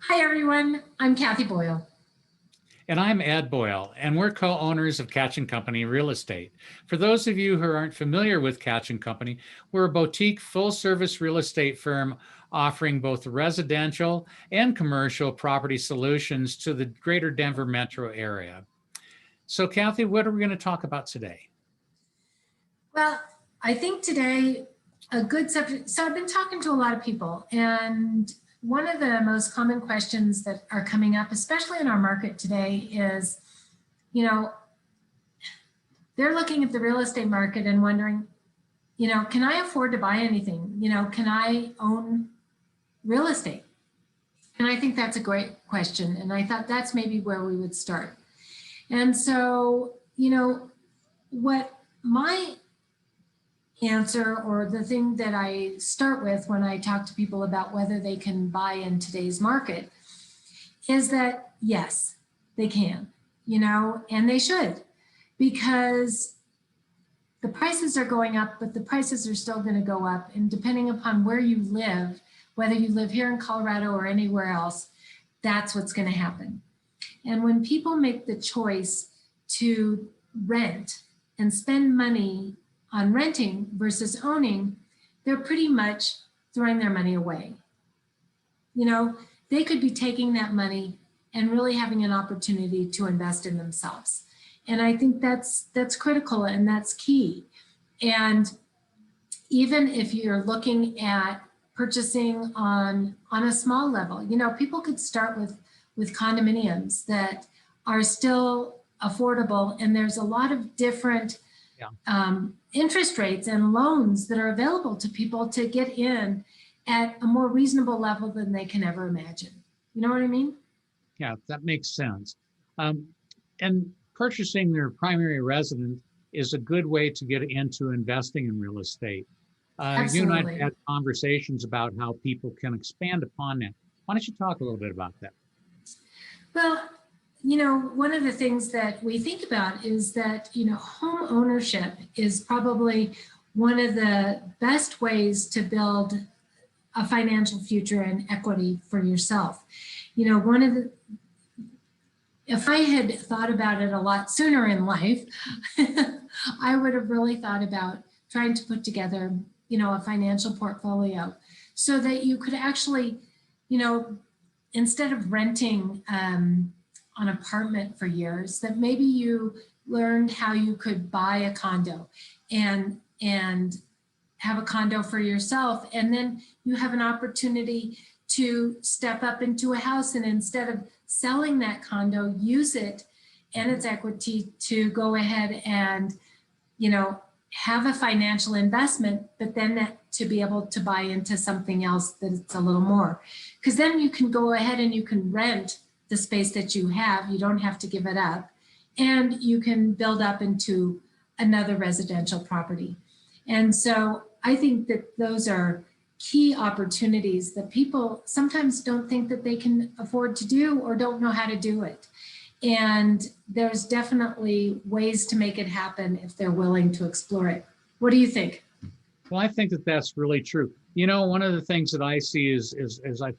Hi, everyone. I'm Kathy Boyle. And I'm Ed Boyle, and we're co-owners of Katchen Company Real Estate. For those of you who aren't familiar with Katchen Company, we're a boutique full-service real estate firm offering both residential and commercial property solutions to the greater Denver metro area. So Kathy, what are we going to talk about today? Well, I think today a good subject. So I've been talking to a lot of people, and one of the most common questions that are coming up, especially in our market today, is, you know, they're looking at the real estate market and wondering, can I afford to buy anything? Can I own real estate? And I think that's a great question. And I thought that's maybe where we would start. And so, what my answer, or the thing that I start with when I talk to people about whether they can buy in today's market, is that yes, they can, and they should, because the prices are going up, but the prices are still going to go up. And depending upon where you live, whether you live here in Colorado or anywhere else, that's what's going to happen. And when people make the choice to rent and spend money on renting versus owning, they're pretty much throwing their money away. They could be taking that money and really having an opportunity to invest in themselves. And I think that's critical and that's key. And even if you're looking at purchasing on a small level, people could start with condominiums that are still affordable, and there's a lot of different interest rates and loans that are available to people to get in at a more reasonable level than they can ever imagine. You know what I mean? Yeah, that makes sense. And purchasing their primary residence is a good way to get into investing in real estate. You and I have Absolutely. had conversations about how people can expand upon that. Why don't you talk a little bit about that? Well, one of the things that we think about is that, home ownership is probably one of the best ways to build a financial future and equity for yourself. If I had thought about it a lot sooner in life, I would have really thought about trying to put together, a financial portfolio so that you could actually, instead of renting an apartment for years, that maybe you learned how you could buy a condo and have a condo for yourself, and then you have an opportunity to step up into a house, and instead of selling that condo, use it and its equity to go ahead and have a financial investment, but then to be able to buy into something else that's a little more, because then you can go ahead and you can rent the space that you have. You don't have to give it up, and you can build up into another residential property. And so I think that those are key opportunities that people sometimes don't think that they can afford to do or don't know how to do it. And there's definitely ways to make it happen if they're willing to explore it. What do you think? Well, I think that that's really true. One of the things that I see is I've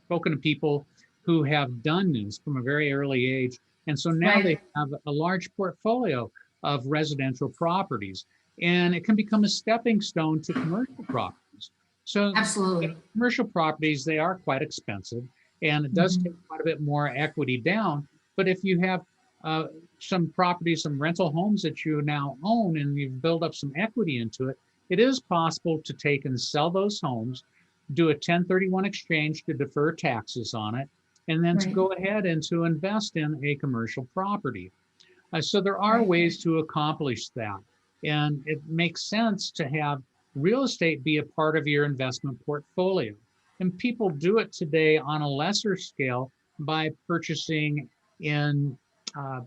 spoken to people who have done this from a very early age. And so now they Right. have a large portfolio of residential properties, and it can become a stepping stone to commercial properties. So Absolutely. commercial properties, they are quite expensive, and it does take Mhm. quite a bit more equity down. But if you have some properties, some rental homes that you now own, and you've built up some equity into it, it is possible to take and sell those homes, do a 1031 exchange to defer taxes on it, and then to Right. go ahead and to invest in a commercial property. So there are Right. ways to accomplish that. And it makes sense to have real estate be a part of your investment portfolio. And people do it today on a lesser scale by purchasing in uh,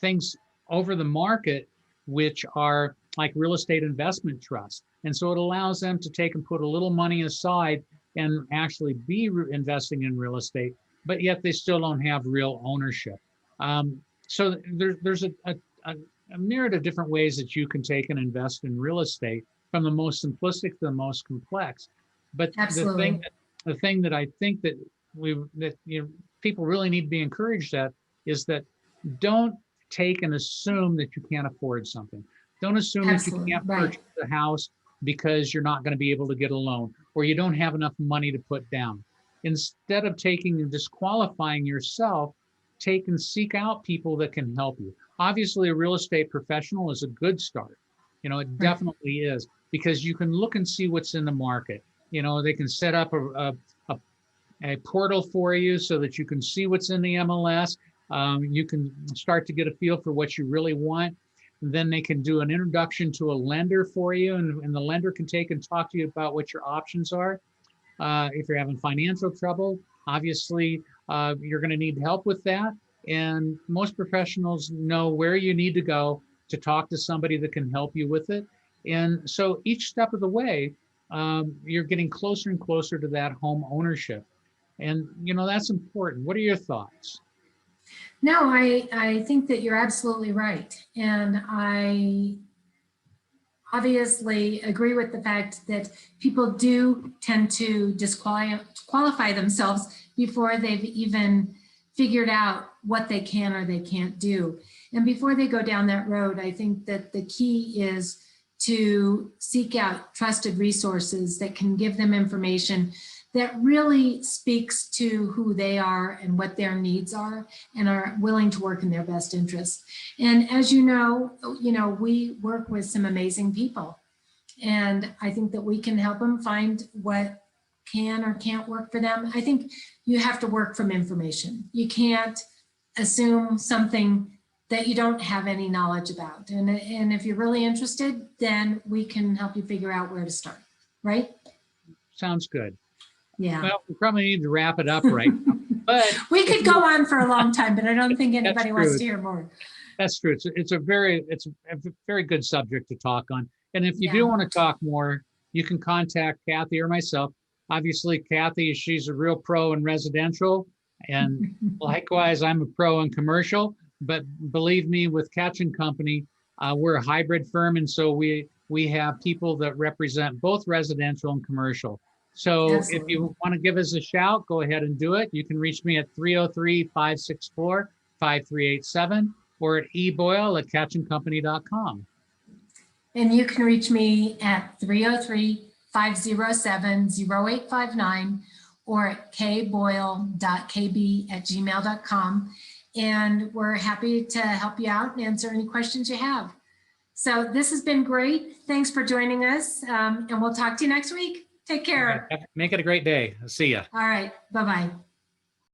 things over the market, which are like real estate investment trusts. And so it allows them to take and put a little money aside and actually be investing in real estate, but yet they still don't have real ownership. So there's a myriad of different ways that you can take and invest in real estate, from the most simplistic to the most complex. But Absolutely. the thing that I think that people really need to be encouraged at is that don't take and assume that you can't afford something. Don't assume that you Absolutely. can't Right. purchase a house because you're not going to be able to get a loan or you don't have enough money to put down. Instead of taking and disqualifying yourself, take and seek out people that can help you. Obviously, a real estate professional is a good start. It Right. definitely is because you can look and see what's in the market. They can set up a portal for you so that you can see what's in the MLS. You can start to get a feel for what you really want. And then they can do an introduction to a lender for you, and the lender can take and talk to you about what your options are. If you're having financial trouble, obviously, you're going to need help with that. And most professionals know where you need to go to talk to somebody that can help you with it. And so each step of the way, you're getting closer and closer to that home ownership. And, that's important. What are your thoughts? No, I think that you're absolutely right. And I obviously agree with the fact that people do tend to disqualify themselves before they've even figured out what they can or they can't do. And before they go down that road, I think that the key is to seek out trusted resources that can give them information that really speaks to who they are and what their needs are and are willing to work in their best interest. And as you know, we work with some amazing people. And I think that we can help them find what can or can't work for them. I think you have to work from information. You can't assume something that you don't have any knowledge about. And if you're really interested, then we can help you figure out where to start, right? Sounds good. Yeah. Well, we probably need to wrap it up right now. But we could go on for a long time, but I don't think anybody wants true. to hear more. That's true. It's a very good subject to talk on. And if you do want to talk more, you can contact Kathy or myself. Obviously, Kathy, she's a real pro in residential, and likewise, I'm a pro in commercial. But believe me, with Katchen Company, we're a hybrid firm, and so we have people that represent both residential and commercial. So if you want to give us a shout, go ahead and do it. You can reach me at 303-564-5387 or at eboyle@katchencompany.com. And you can reach me at 303-507-0859 or at kboyle.kb@gmail.com. And we're happy to help you out and answer any questions you have. So this has been great. Thanks for joining us. And we'll talk to you next week. Take care. Make it a great day. See ya. All right. Bye-bye.